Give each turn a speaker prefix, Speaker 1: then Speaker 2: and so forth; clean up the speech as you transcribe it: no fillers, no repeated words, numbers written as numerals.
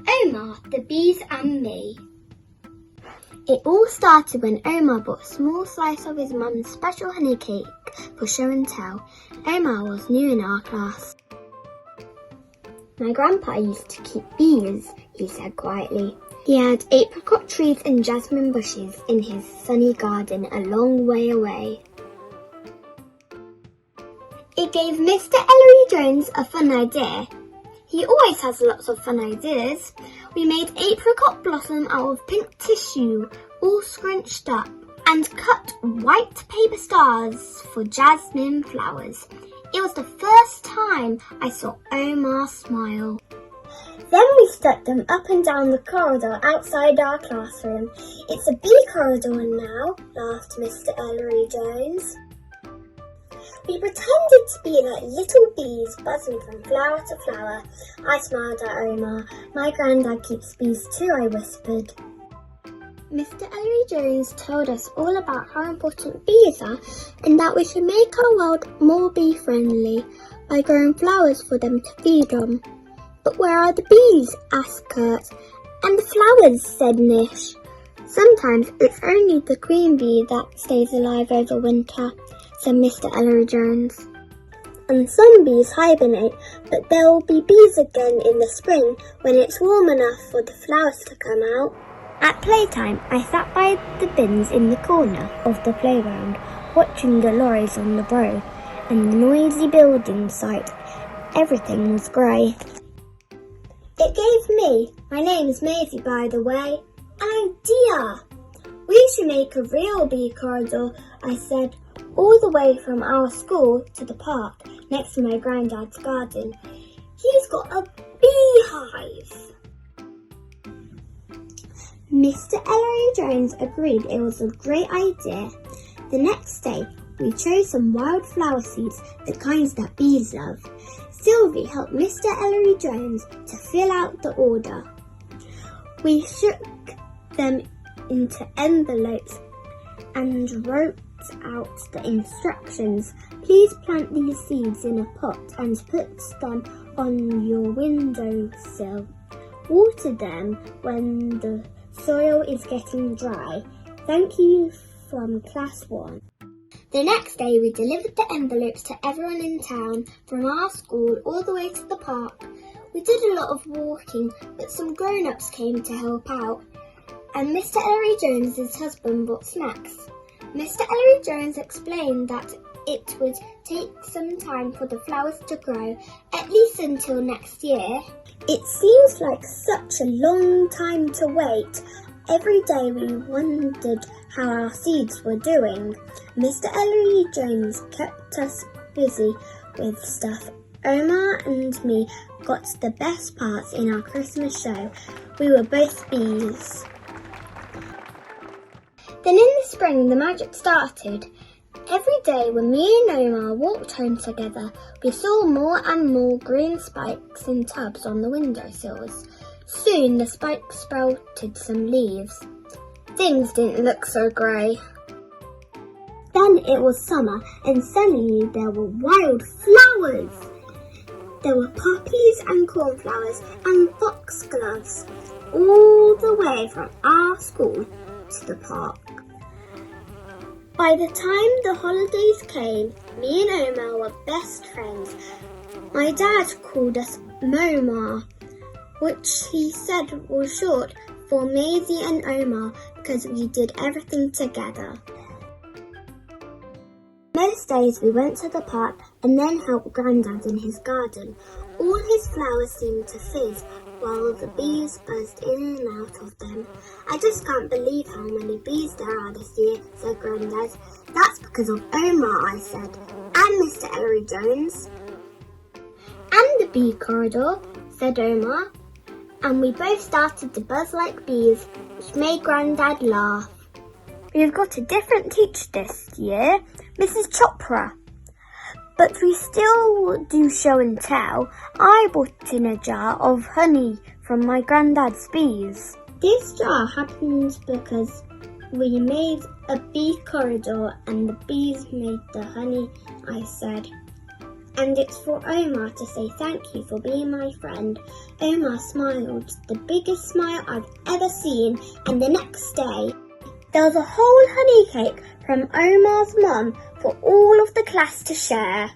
Speaker 1: Omar, the Bees and Me. It all started when Omar bought a small slice of his mum's special honey cake for show and tell. Omar was new in our class. My grandpa used to keep bees, he said quietly. He had apricot trees and jasmine bushes in his sunny garden a long way away. It gave Mr. Ellery Jones a fun idea. He always has lots of fun ideas. We made apricot blossom out of pink tissue, all scrunched up, and cut white paper stars for jasmine flowers. It was the first time I saw Omar smile. Then we stuck them up and down the corridor outside our classroom. It's a bee corridor now, laughed Mr. Ellery Jones. We pretended to be like little bees buzzing from flower to flower. I smiled at Omar. My granddad keeps bees too, I whispered. Mr. Ellery Jones told us all about how important bees are and that we should make our world more bee-friendly by growing flowers for them to feed on. But where are the bees? Asked Kurt. And the flowers, said Nish. Sometimes it's only the queen bee that stays alive over winter, said Mr. Ellery Jones. And some bees hibernate, but there will be bees again in the spring when it's warm enough for the flowers to come out. At playtime, I sat by the bins in the corner of the playground, watching the lorries on the road and the noisy building site. Everything was grey. It gave me, my name is Maisie by the way, an idea. We should make a real bee corridor, I said, all the way from our school to the park next to my granddad's garden. He's got a beehive. Mr. Ellery Jones agreed it was a great idea. The next day, we chose some wildflower seeds, the kinds that bees love. Sylvie helped Mr. Ellery Jones to fill out the order. We shook them into envelopes and wrote out the instructions. Please plant these seeds in a pot and put them on your windowsill. Water them when the soil is getting dry. Thank you from Class 1. The next day we delivered the envelopes to everyone in town, from our school all the way to the park. We did a lot of walking, but some grown-ups came to help out, and Mr. Ellery Jones's husband bought snacks. Mr. Ellery Jones explained that it would take some time for the flowers to grow, at least until next year. It seems like such a long time to wait. Every day we wondered how our seeds were doing. Mr. Ellery Jones kept us busy with stuff. Omar and me got the best parts in our Christmas show. We were both bees. Then in the spring the magic started. Every day when me and Omar walked home together, we saw more and more green spikes in tubs on the windowsills. Soon the spikes sprouted some leaves. Things didn't look so grey. Then it was summer and suddenly there were wild flowers. There were poppies and cornflowers and foxgloves all the way from our school to the park. By the time the holidays came, me and Omar were best friends. My dad called us Momar, which he said was short for Maisie and Omar because we did everything together. Most days we went to the park and then helped Grandad in his garden. All his flowers seemed to fizz while the bees buzzed in and out of them. I just can't believe how many bees there are this year, said Grandad. That's because of Omar, I said, and Mr. Ellery Jones. And the bee corridor, said Omar. And we both started to buzz like bees, which made Grandad laugh. We've got a different teacher this year, Mrs. Chopra. But we still do show and tell. I brought in a jar of honey from my granddad's bees. This jar happened because we made a bee corridor and the bees made the honey, I said. And it's for Omar to say thank you for being my friend. Omar smiled, the biggest smile I've ever seen, and the next day there was a whole honey cake from Omar's mum for all of the class to share.